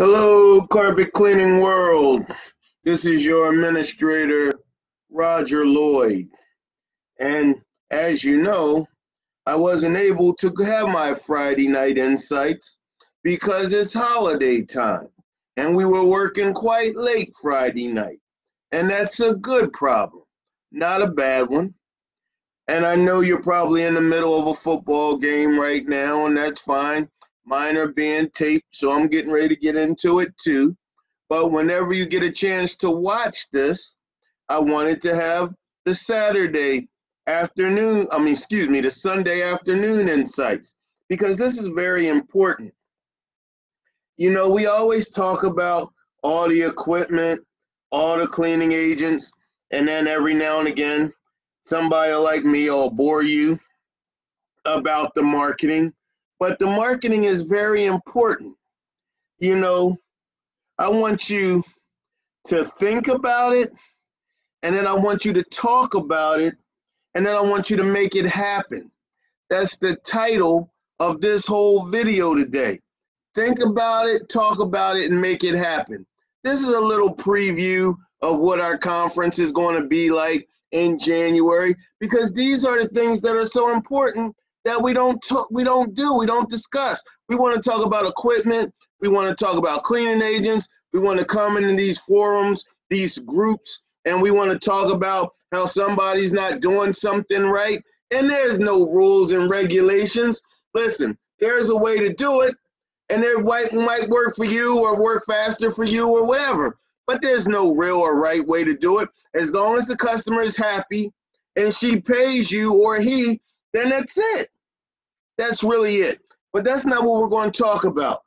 Hello, carpet cleaning world. This is your administrator, Roger Lloyd. And as you know, I wasn't able to have my Friday night insights because it's holiday time and we were working quite late Friday night. And that's a good problem, not a bad one. And I know you're probably in the middle of a football game right now, and that's fine. Mine are being taped, so I'm getting ready to get into it too. But whenever you get a chance to watch this, I wanted to have the the Sunday afternoon insights, because this is very important. You know, we always talk about all the equipment, all the cleaning agents, and then every now and again, somebody like me will bore you about the marketing. But the marketing is very important. You know, I want you to think about it, and then I want you to talk about it, and then I want you to make it happen. That's the title of this whole video today. Think about it, talk about it, and make it happen. This is a little preview of what our conference is going to be like in January, because these are the things that are so important that we don't discuss. We want to talk about equipment. We want to talk about cleaning agents. We want to come into these forums, these groups, and we want to talk about how somebody's not doing something right. And there's no rules and regulations. Listen, there's a way to do it, and it might work for you or work faster for you or whatever. But there's no real or right way to do it. As long as the customer is happy and she pays you or he, then that's it. That's really it. But that's not what we're going to talk about.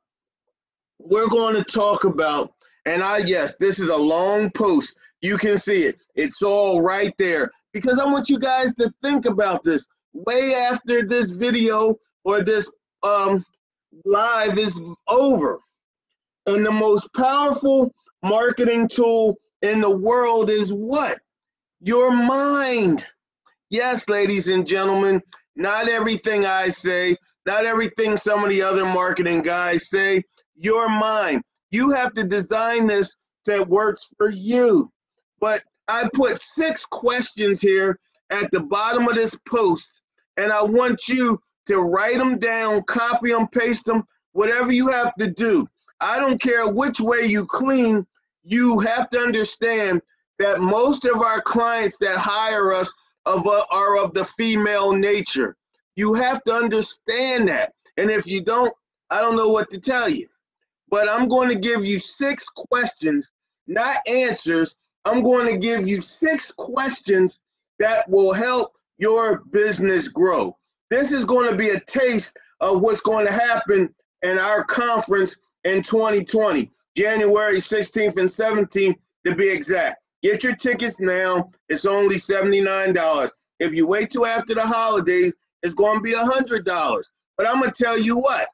We're going to talk about, yes, this is a long post. You can see it. It's all right there, because I want you guys to think about this way after this video or this live is over. And the most powerful marketing tool in the world is what? Your mind. Yes, ladies and gentlemen, not everything I say, not everything some of the other marketing guys say, your mind. You have to design this that works for you. But I put 6 questions here at the bottom of this post, and I want you to write them down, copy them, paste them, whatever you have to do. I don't care which way you clean, you have to understand that most of our clients that hire us are of the female nature. You have to understand that. And if you don't, I don't know what to tell you. But I'm going to give you 6 questions, not answers. I'm going to give you 6 questions that will help your business grow. This is going to be a taste of what's going to happen in our conference in 2020, January 16th and 17th to be exact. Get your tickets now. It's only $79. If you wait till after the holidays, it's going to be $100. But I'm going to tell you what.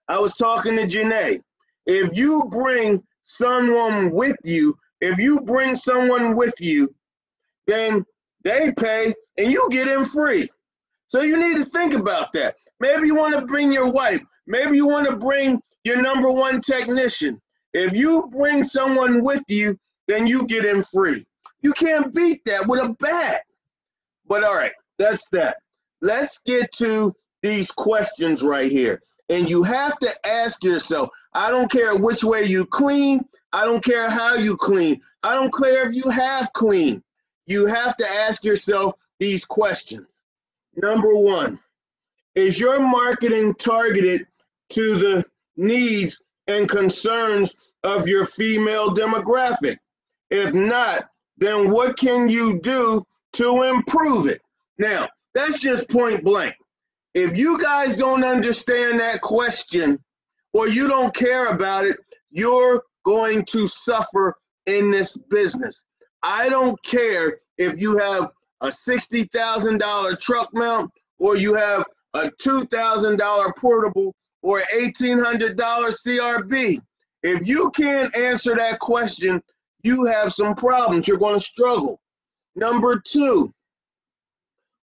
I was talking to Janae. If you bring someone with you, then they pay and you get in free. So you need to think about that. Maybe you want to bring your wife. Maybe you want to bring your number 1 technician. If you bring someone with you, then you get in free. You can't beat that with a bat. But all right, that's that. Let's get to these questions right here. And you have to ask yourself, I don't care which way you clean. I don't care how you clean. I don't care if you have clean. You have to ask yourself these questions. Number 1, is your marketing targeted to the needs and concerns of your female demographic? If not, then what can you do to improve it? Now, that's just point blank. If you guys don't understand that question or you don't care about it, you're going to suffer in this business. I don't care if you have a $60,000 truck mount or you have a $2,000 portable or $1,800 CRB. If you can't answer that question, you have some problems. You're going to struggle. Number 2,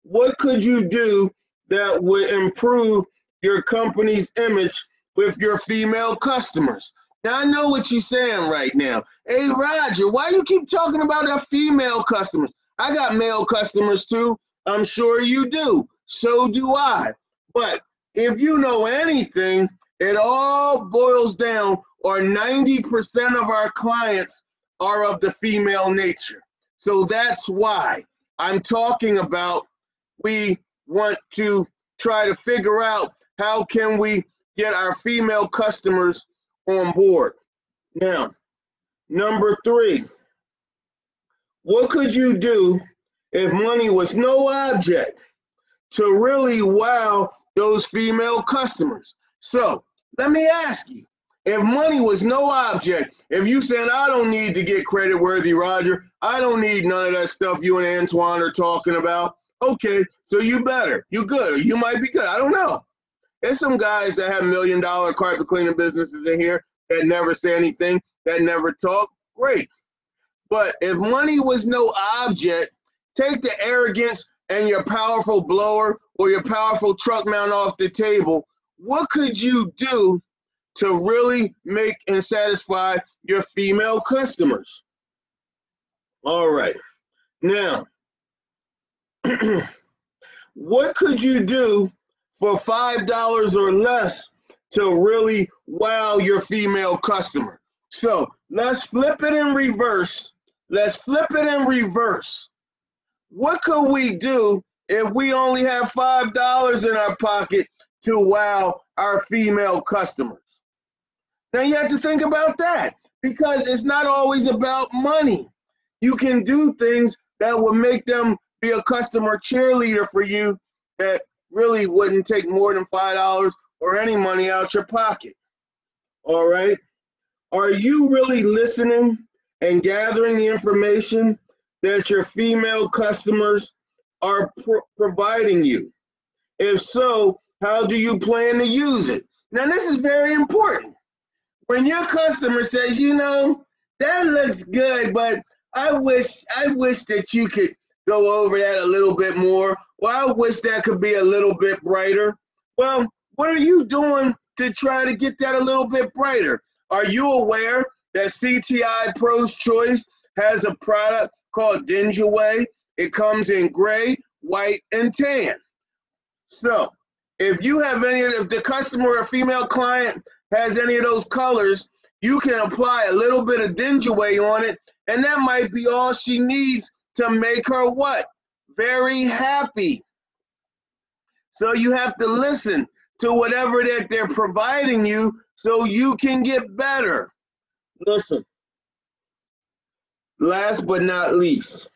what could you do that would improve your company's image with your female customers? Now, I know what you're saying right now. Hey, Roger, why you keep talking about our female customers? I got male customers too. I'm sure you do. So do I. But if you know anything, it all boils down, or 90% of our clients are of the female nature. So that's why I'm talking about we want to try to figure out how can we get our female customers on board. Now, number 3, what could you do if money was no object to really wow those female customers? So let me ask you, if money was no object, if you said, I don't need to get credit worthy, Roger, I don't need none of that stuff you and Antoine are talking about. Okay, so you better, you good, or you might be good, I don't know. There's some guys that have $1 million carpet cleaning businesses in here that never say anything, that never talk, great. But if money was no object, take the arrogance and your powerful blower or your powerful truck mount off the table. What could you do to really make and satisfy your female customers? All right. Now, what could you do for $5 or less to really wow your female customer? So let's flip it in reverse. Let's flip it in reverse. What could we do if we only have $5 in our pocket to wow our female customers? Now you have to think about that, because it's not always about money. You can do things that will make them be a customer cheerleader for you that really wouldn't take more than $5 or any money out your pocket. All right. Are you really listening and gathering the information that your female customers are providing you? If so, how do you plan to use it? Now, this is very important. When your customer says, you know, that looks good, but I wish that you could go over that a little bit more, or I wish that could be a little bit brighter. Well, what are you doing to try to get that a little bit brighter? Are you aware that CTI Pro's Choice has a product called Dingy? It comes in gray, white, and tan. So if you have if the customer or female client has any of those colors, you can apply a little bit of Dingy on it, and that might be all she needs to make her what? Very happy. So you have to listen to whatever that they're providing you so you can get better. Listen, last but not least,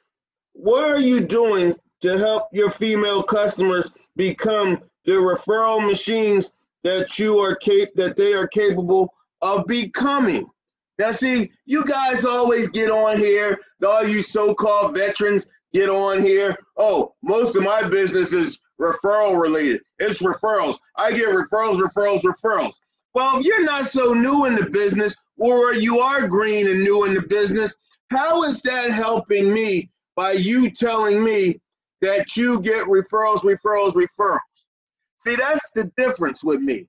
what are you doing to help your female customers become the referral machines that they are capable of becoming? Now, see, you guys always get on here, all you so-called veterans get on here. Oh, most of my business is referral related. It's referrals. I get referrals. Well, if you're not so new in the business, or you are green and new in the business, how is that helping me by you telling me that you get referrals? See, that's the difference with me.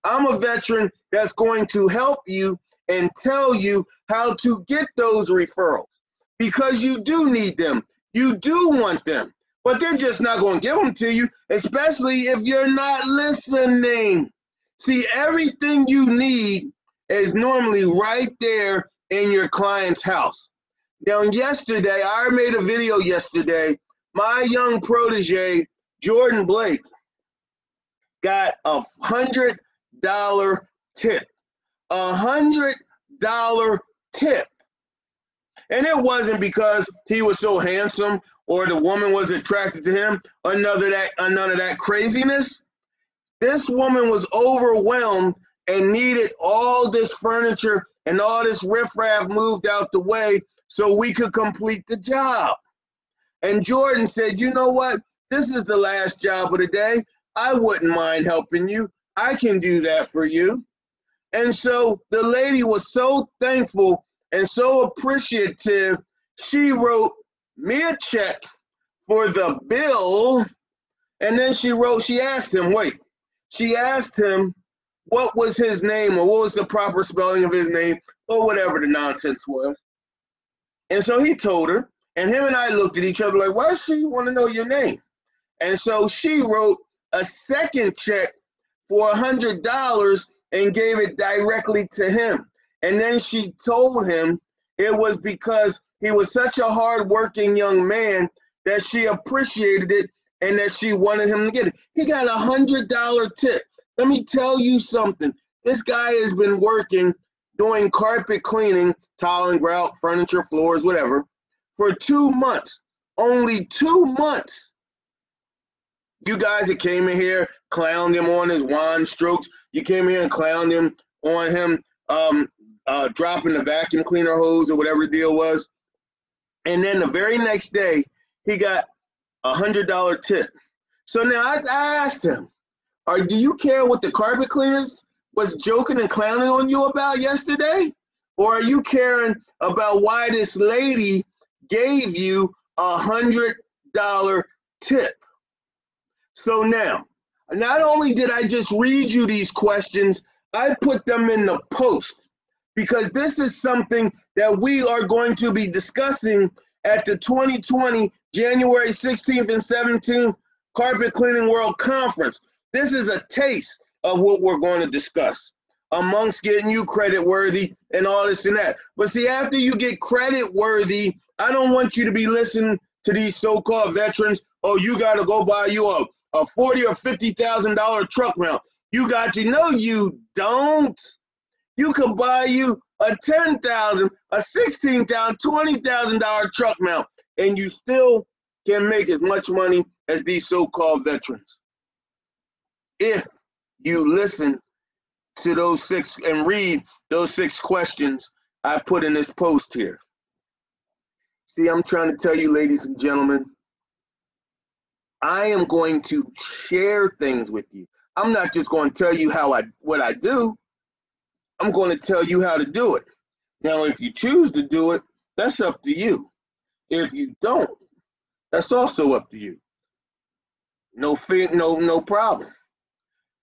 I'm a veteran that's going to help you and tell you how to get those referrals, because you do need them. You do want them, but they're just not going to give them to you, especially if you're not listening. See, everything you need is normally right there in your client's house. Now, yesterday, I made a video yesterday. My young protege, Jordan Blake, got $100 tip. $100 tip. And it wasn't because he was so handsome or the woman was attracted to him or none of that craziness. This woman was overwhelmed and needed all this furniture and all this riffraff moved out the way so we could complete the job. And Jordan said, you know what? This is the last job of the day. I wouldn't mind helping you. I can do that for you. And so the lady was so thankful and so appreciative, she wrote me a check for the bill. And then she asked him, what was his name or what was the proper spelling of his name or whatever the nonsense was. And so he told her, and him and I looked at each other like, why does she want to know your name? And so she wrote a second check for $100 and gave it directly to him. And then she told him it was because he was such a hardworking young man that she appreciated it and that she wanted him to get it. He got $100 tip. Let me tell you something. This guy has been working doing carpet cleaning, tile and grout, furniture, floors, whatever, for 2 months. Only 2 months. You guys that came in here clowned him on his wand strokes. You came here and clowned him on him dropping the vacuum cleaner hose or whatever the deal was. And then the very next day, he got $100 tip. So now I asked him, do you care what the carpet cleaners was joking and clowning on you about yesterday? Or are you caring about why this lady gave you $100 tip? So now, not only did I just read you these questions, I put them in the post because this is something that we are going to be discussing at the 2020 January 16th and 17th Carpet Cleaning World Conference. This is a taste of what we're going to discuss amongst getting you credit worthy and all this and that. But see, after you get credit worthy, I don't want you to be listening to these so-called veterans. Oh, you got to go buy you a $40,000 or $50,000 truck mount. You got to know you don't. You could buy you a $10,000, a $16,000, $20,000 truck mount, and you still can make as much money as these so-called veterans. If you listen to those 6 and read those 6 questions I put in this post here. See, I'm trying to tell you, ladies and gentlemen, I am going to share things with you. I'm not just going to tell you what I do. I'm going to tell you how to do it. Now, if you choose to do it, that's up to you. If you don't, that's also up to you. No fear, no problem.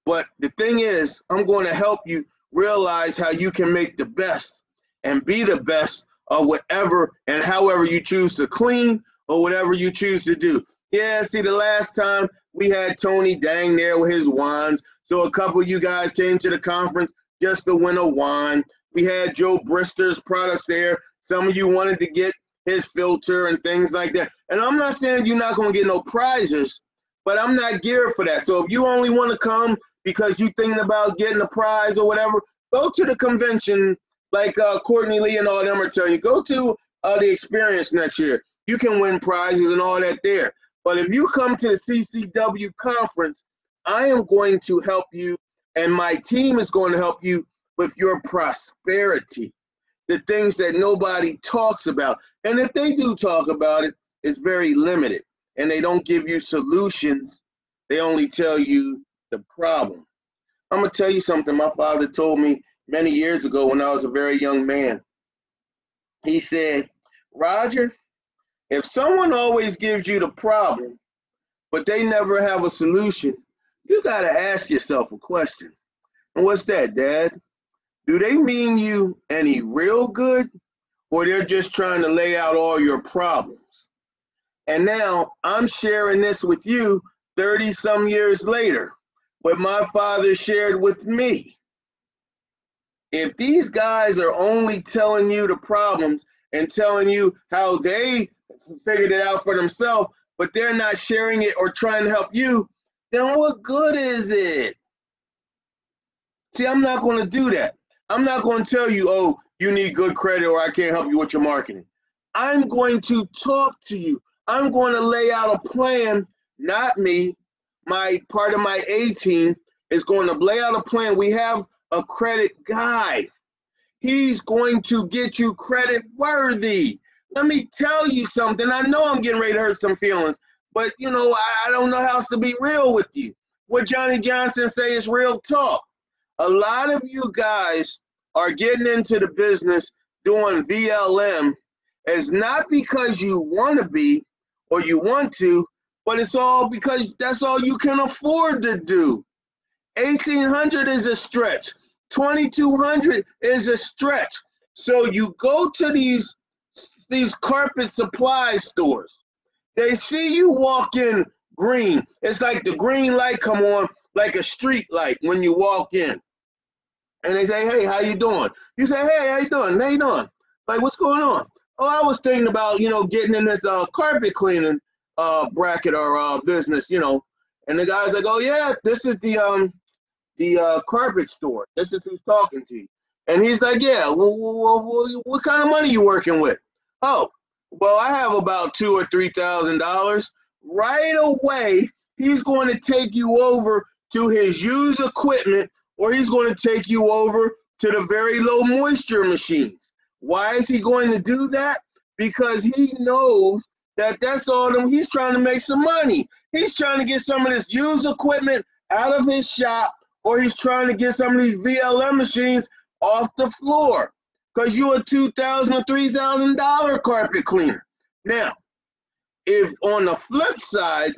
But the thing is, I'm going to help you realize how you can make the best and be the best of whatever and however you choose to clean or whatever you choose to do. Yeah, see, the last time we had Tony Dang there with his wands. So a couple of you guys came to the conference just to win a wand. We had Joe Brister's products there. Some of you wanted to get his filter and things like that. And I'm not saying you're not going to get no prizes, but I'm not geared for that. So if you only want to come because you're thinking about getting a prize or whatever, go to the convention like Courtney Lee and all them are telling you. Go to the experience next year. You can win prizes and all that there. But if you come to the CCW conference, I am going to help you, and my team is going to help you with your prosperity, the things that nobody talks about. And if they do talk about it, it's very limited, and they don't give you solutions. They only tell you the problem. I'm going to tell you something my father told me many years ago when I was a very young man. He said, Roger, if someone always gives you the problem, but they never have a solution, you got to ask yourself a question. And what's that, Dad? Do they mean you any real good, or they're just trying to lay out all your problems? And now I'm sharing this with you 30-some years later, what my father shared with me. If these guys are only telling you the problems and telling you how they figured it out for themselves, but they're not sharing it or trying to help you, then what good is it? See, I'm not going to do that. I'm not going to tell you, oh, you need good credit or I can't help you with your marketing. I'm going to talk to you. I'm going to lay out a plan, not me. My part of my A team is going to lay out a plan. We have a credit guy. He's going to get you credit worthy. Let me tell you something. I know I'm getting ready to hurt some feelings, but you know, I don't know how else to be real with you. What Johnny Johnson say is real talk. A lot of you guys are getting into the business doing VLM is not because you want to be or you want to, but it's all because that's all you can afford to do. $1,800 is a stretch. $2,200 is a stretch. So you go to these carpet supply stores. They see you walk in green. It's like the green light come on like a street light when you walk in. And they say, hey, how you doing? You say, hey, how you doing? How you doing? Like, what's going on? Oh, I was thinking about, getting in this carpet cleaning bracket or business, And the guy's like, oh, yeah, this is the carpet store. This is who's talking to you. And he's like, yeah, well, what kind of money you working with? Oh, well, I have about $2,000 or $3,000. Right away, he's going to take you over to his used equipment, or he's going to take you over to the very low moisture machines. Why is he going to do that? Because he knows that that's all them. He's trying to make some money. He's trying to get some of this used equipment out of his shop, or he's trying to get some of these VLM machines off the floor, because you're a $2,000 or $3,000 carpet cleaner. Now, if on the flip side,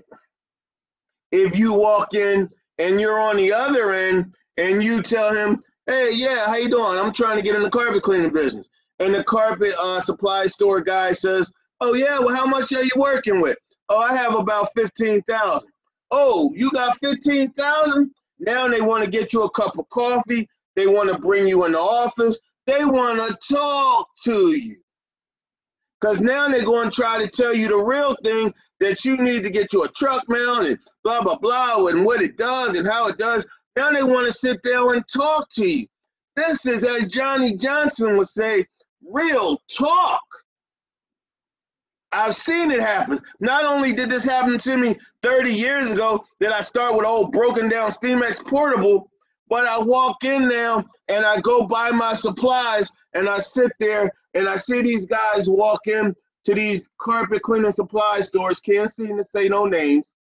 if you walk in and you're on the other end and you tell him, hey, yeah, how you doing? I'm trying to get in the carpet cleaning business. And the carpet supply store guy says, oh, yeah, well, how much are you working with? Oh, I have about 15,000. Oh, you got 15,000? Now they want to get you a cup of coffee. They want to bring you in the office. They want to talk to you. Because now they're going to try to tell you the real thing, that you need to get you a truck mount and blah, blah, blah, and what it does and how it does. Now they want to sit there and talk to you. This is, as Johnny Johnson would say, real talk. I've seen it happen. Not only did this happen to me 30 years ago, that I start with an old broken down Steamex portable, but I walk in now and I go buy my supplies and I sit there and I see these guys walk in to these carpet cleaning supply stores, can't seem to say no names.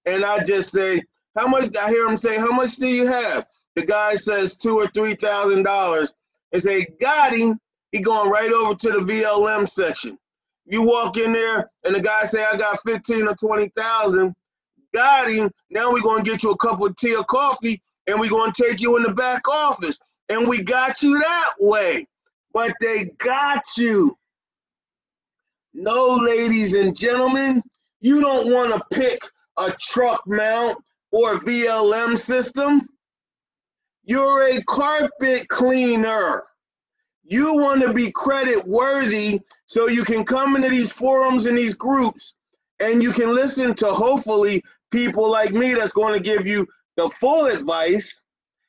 And I just say, how much? I hear them say, how much do you have? The guy says $2,000 or $3,000 and say, got him. He going right over to the VLM section. You walk in there and the guy say, I got 15 or 20,000. Got him. Now we're going to get you a cup of tea or coffee and we're going to take you in the back office. And we got you that way. But they got you. No, ladies and gentlemen, you don't want to pick a truck mount or VLM system. You're a carpet cleaner. You want to be credit worthy so you can come into these forums and these groups and you can listen to hopefully people like me that's going to give you the full advice.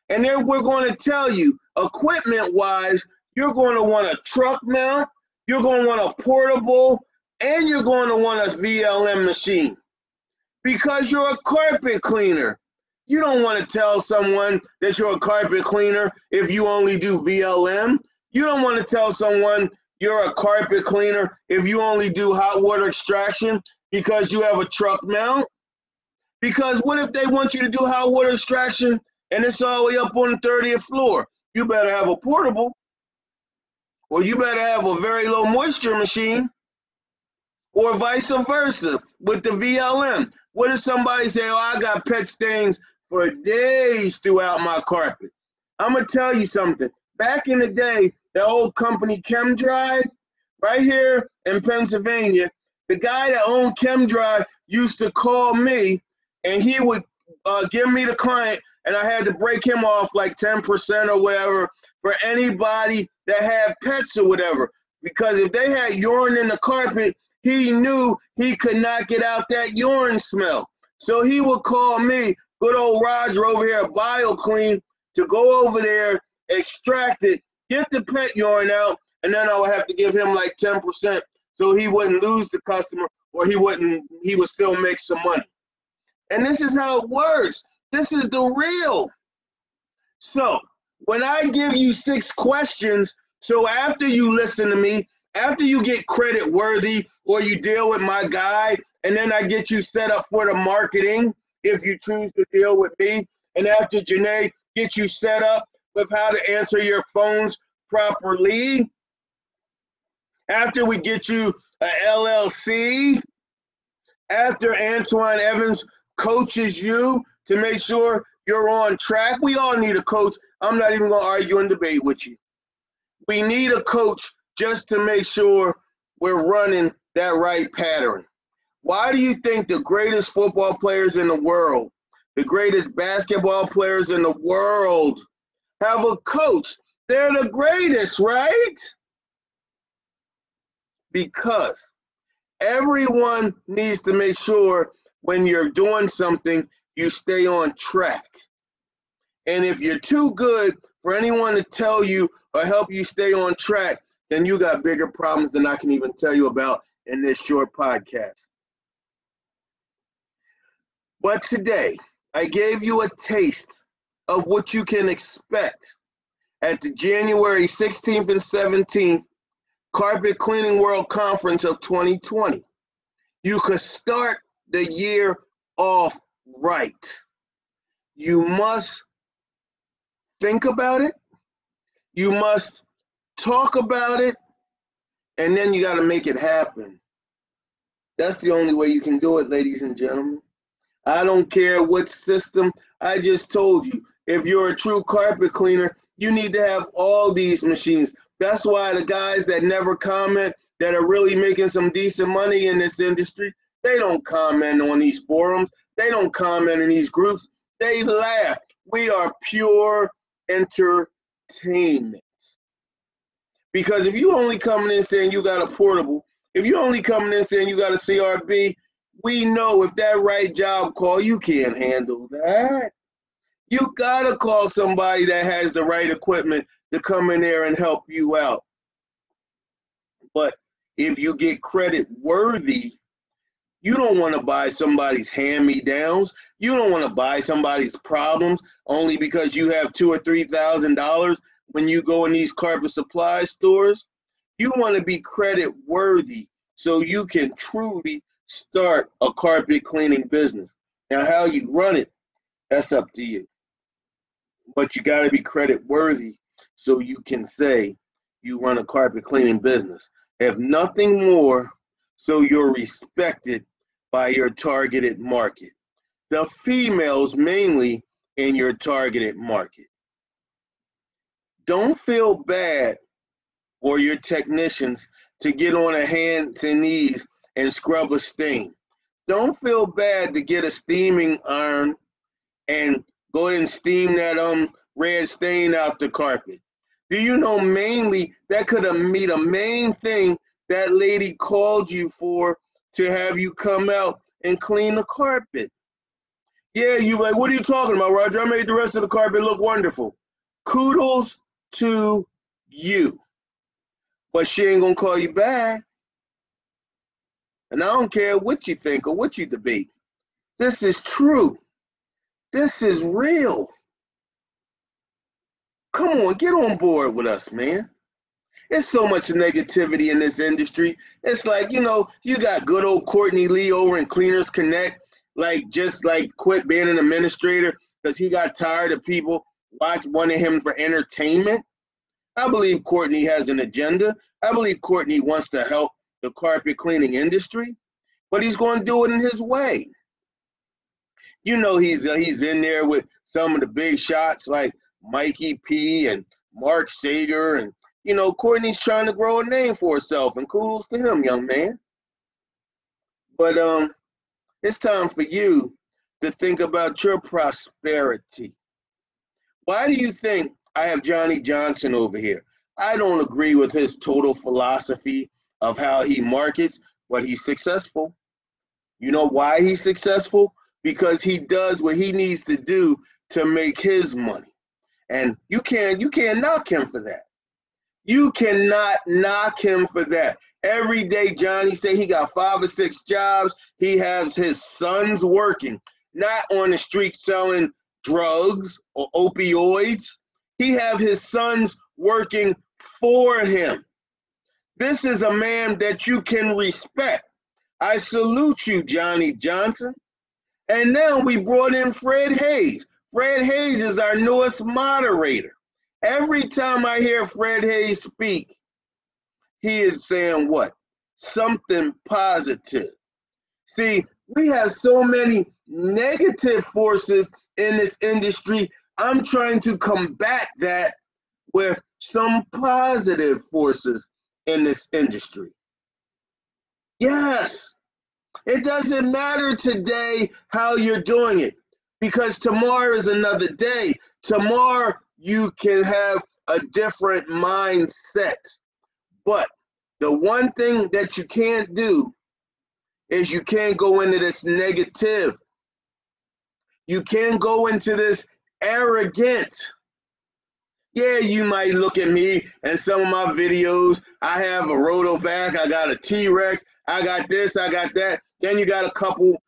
And then we're going to tell you, equipment wise, you're going to want a truck mount, you're going to want a portable, and you're going to want a VLM machine because you're a carpet cleaner. You don't want to tell someone that you're a carpet cleaner if you only do VLM. You don't want to tell someone you're a carpet cleaner if you only do hot water extraction because you have a truck mount. Because what if they want you to do hot water extraction and it's all the way up on the 30th floor? You better have a portable, or you better have a very low moisture machine, or vice versa with the VLM. What if somebody say, oh, I got pet stains for days throughout my carpet? I'm going to tell you something. Back in the day, the old company ChemDry, right here in Pennsylvania, the guy that owned ChemDry used to call me, and he would give me the client, and I had to break him off like 10% or whatever for anybody that had pets or whatever. Because if they had urine in the carpet, he knew he could not get out that urine smell. So he would call me, good old Roger over here at BioClean, to go over there, extract it, get the pet urine out, and then I would have to give him like 10% so he wouldn't lose the customer, or he would still make some money. And this is how it works. This is the real. So when I give you 6 questions, so after you listen to me, after you get credit worthy or you deal with my guy, and then I get you set up for the marketing if you choose to deal with me, and after Janae get you set up with how to answer your phones properly, after we get you a LLC, after Antoine Evans coaches you to make sure You're on track. We all need a coach. I'm not even going to argue and debate with you. We need a coach just to make sure we're running that right pattern. Why do you think the greatest football players in the world, the greatest basketball players in the world have a coach? They're the greatest, right? Because everyone needs to make sure when you're doing something, you stay on track. And if you're too good for anyone to tell you or help you stay on track, then you got bigger problems than I can even tell you about in this short podcast. But today, I gave you a taste of what you can expect at the January 16th and 17th Carpet Cleaning World Conference of 2020. You could start the year off right. You must think about it. You must talk about it. And then you got to make it happen. That's the only way you can do it, ladies and gentlemen. I don't care what system. I just told you, if you're a true carpet cleaner, you need to have all these machines. That's why the guys that never comment, that are really making some decent money in this industry, they don't comment on these forums. They don't comment in these groups. They laugh. We are pure entertainment. Because if you only coming in saying you got a portable, if you only coming in saying you got a CRB, we know if that right job call, you can't handle that. You gotta call somebody that has the right equipment to come in there and help you out. But if you get credit worthy, you don't want to buy somebody's hand-me-downs. You don't want to buy somebody's problems only because you have $2,000 or $3,000 when you go in these carpet supply stores. You want to be credit worthy so you can truly start a carpet cleaning business. Now, how you run it, that's up to you. But you got to be credit worthy so you can say you run a carpet cleaning business. If nothing more, so you're respected by your targeted market. The females mainly in your targeted market. Don't feel bad for your technicians to get on their hands and knees and scrub a stain. Don't feel bad to get a steaming iron and go ahead and steam that red stain out the carpet. Do you know mainly that could have been a main thing that lady called you for to have you come out and clean the carpet? Yeah, you like, what are you talking about, Roger? I made the rest of the carpet look wonderful. Kudos to you. But she ain't gonna call you back. And I don't care what you think or what you debate. This is true. This is real. Come on, get on board with us, man. There's so much negativity in this industry. It's like, you got good old Courtney Lee over in Cleaners Connect, just quit being an administrator because he got tired of people wanting him for entertainment. I believe Courtney has an agenda. I believe Courtney wants to help the carpet cleaning industry, but he's going to do it in his way. He's been there with some of the big shots like Mikey P and Mark Sager, and Courtney's trying to grow a name for herself, and kudos to him, young man. But it's time for you to think about your prosperity. Why do you think I have Johnny Johnson over here? I don't agree with his total philosophy of how he markets, but he's successful. You know why he's successful? Because he does what he needs to do to make his money. And you can't knock him for that. You cannot knock him for that. Every day, Johnny say he got 5 or 6 jobs. He has his sons working, not on the street selling drugs or opioids. He have his sons working for him. This is a man that you can respect. I salute you, Johnny Johnson. And now we brought in Fred Hayes. Fred Hayes is our newest moderator. Every time I hear Fred Hayes speak, he is saying what? Something positive. See, we have so many negative forces in this industry. I'm trying to combat that with some positive forces in this industry. Yes, it doesn't matter today how you're doing it, because tomorrow is another day. Tomorrow you can have a different mindset. But the one thing that you can't do is you can't go into this negative. You can't go into this arrogant. Yeah, you might look at me and some of my videos. I have a Rotovac, I got a T-Rex, I got this, I got that. Then you got a couple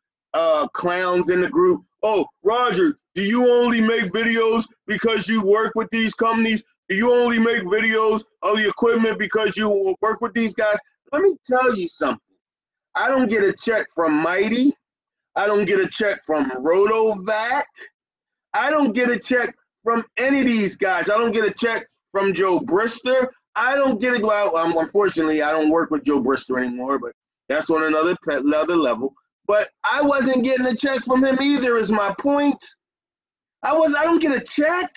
clowns in the group. Oh, Roger, do you only make videos because you work with these companies? Do you only make videos of the equipment because you work with these guys? Let me tell you something. I don't get a check from Mighty. I don't get a check from Rotovac. I don't get a check from any of these guys. I don't get a check from Joe Brister. I don't get it. Well, unfortunately, I don't work with Joe Brister anymore, but that's on another level. But I wasn't getting a check from him either, is my point. I don't get a check.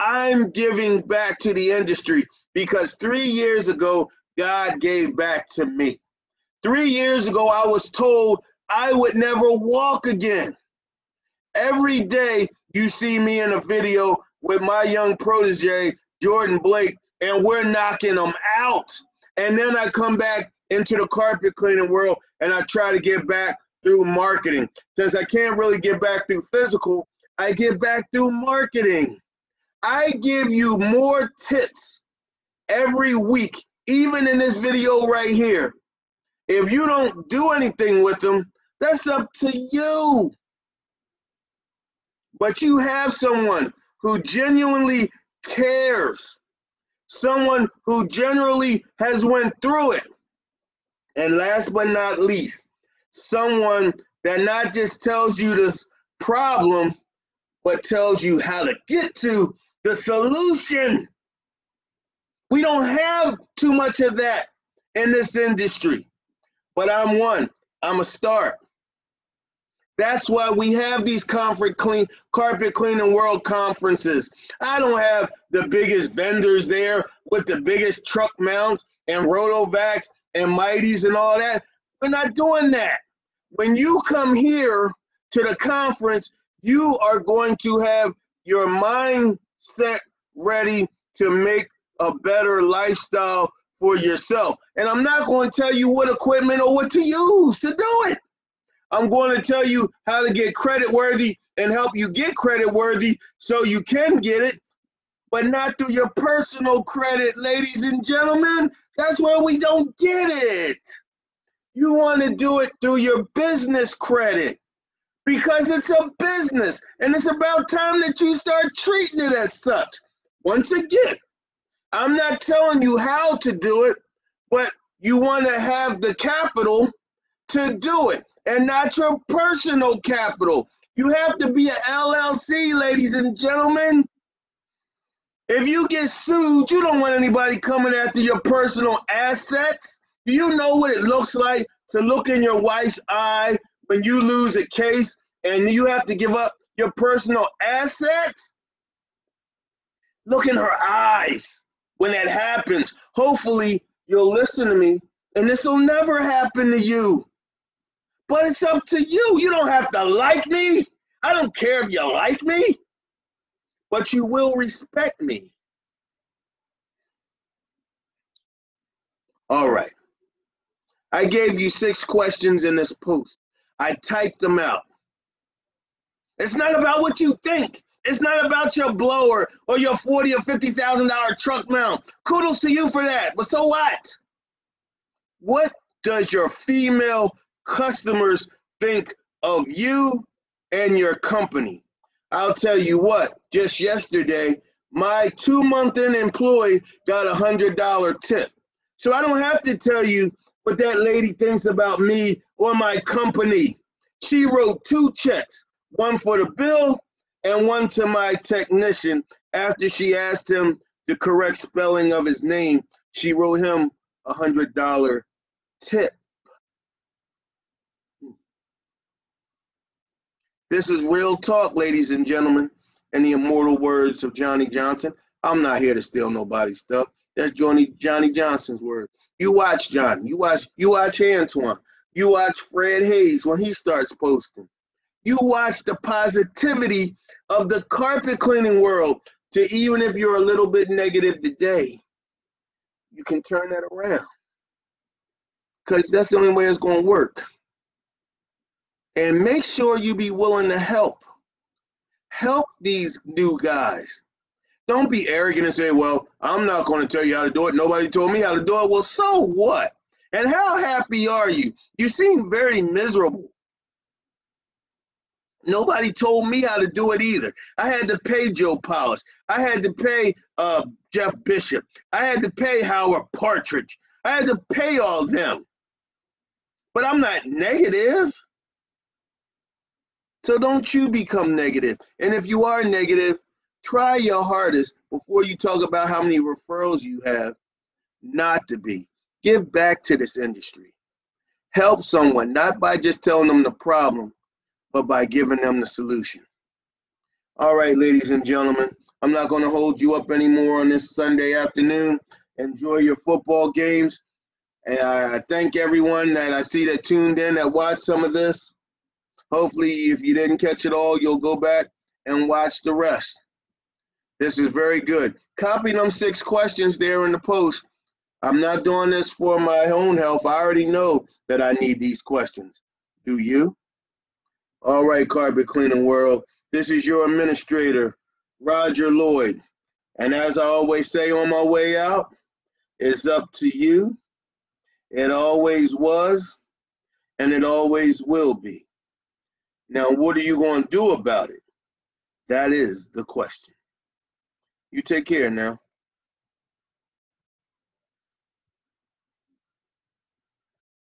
I'm giving back to the industry because 3 years ago, God gave back to me. 3 years ago, I was told I would never walk again. Every day you see me in a video with my young protege, Jordan Blake, and we're knocking them out. And then I come back into the carpet cleaning world and I try to get back through marketing. Since I can't really get back through physical, I get back through marketing. I give you more tips every week, even in this video right here. If you don't do anything with them, that's up to you. But you have someone who genuinely cares, someone who generally has went through it. And last but not least, someone that not just tells you this problem, but tells you how to get to the solution. We don't have too much of that in this industry, but I'm one. I'm a start. That's why we have these carpet cleaning world conferences. I don't have the biggest vendors there with the biggest truck mounts and Rotovacs and Mighties and all that. We're not doing that. When you come here to the conference, you are going to have your mindset ready to make a better lifestyle for yourself. And I'm not going to tell you what equipment or what to use to do it. I'm going to tell you how to get credit worthy and help you get credit worthy so you can get it, but not through your personal credit, ladies and gentlemen. That's where we don't get it. You want to do it through your business credit because it's a business and it's about time that you start treating it as such. Once again, I'm not telling you how to do it, but you want to have the capital to do it. And not your personal capital. You have to be an LLC, ladies and gentlemen. If you get sued, you don't want anybody coming after your personal assets. Do you know what it looks like to look in your wife's eye when you lose a case and you have to give up your personal assets? Look in her eyes when that happens. Hopefully, you'll listen to me, and this will never happen to you. But it's up to you. You don't have to like me. I don't care if you like me, but you will respect me. All right. I gave you 6 questions in this post. I typed them out. It's not about what you think. It's not about your blower or your $40,000 or $50,000 truck mount. Kudos to you for that. But so what? What does your female customers think of you and your company? I'll tell you what, just yesterday, my 2-month-in employee got a $100 tip. So I don't have to tell you what that lady thinks about me or my company. She wrote 2 checks, one for the bill and one to my technician. After she asked him the correct spelling of his name, she wrote him a $100 tip. This is real talk, ladies and gentlemen. In the immortal words of Johnny Johnson, I'm not here to steal nobody's stuff. That's Johnny Johnson's word. You watch Johnny. You watch Antoine. You watch Fred Hayes when he starts posting. You watch the positivity of the carpet cleaning world to even if you're a little bit negative today, you can turn that around because that's the only way it's going to work. And make sure you be willing to help. Help these new guys. Don't be arrogant and say, well, I'm not going to tell you how to do it. Nobody told me how to do it. Well, so what? And how happy are you? You seem very miserable. Nobody told me how to do it either. I had to pay Joe Polish. I had to pay Jeff Bishop. I had to pay Howard Partridge. I had to pay all them. But I'm not negative. So don't you become negative. And if you are negative, try your hardest before you talk about how many referrals you have not to be. Give back to this industry. Help someone, not by just telling them the problem, but by giving them the solution. All right, ladies and gentlemen, I'm not going to hold you up anymore on this Sunday afternoon. Enjoy your football games. And I thank everyone that I see that tuned in, that watched some of this. Hopefully, if you didn't catch it all, you'll go back and watch the rest. This is very good. Copy them 6 questions there in the post. I'm not doing this for my own health. I already know that I need these questions. Do you? All right, carpet cleaning world. This is your administrator, Roger Lloyd. And as I always say on my way out, it's up to you. It always was, and it always will be. Now, what are you going to do about it? That is the question. You take care now.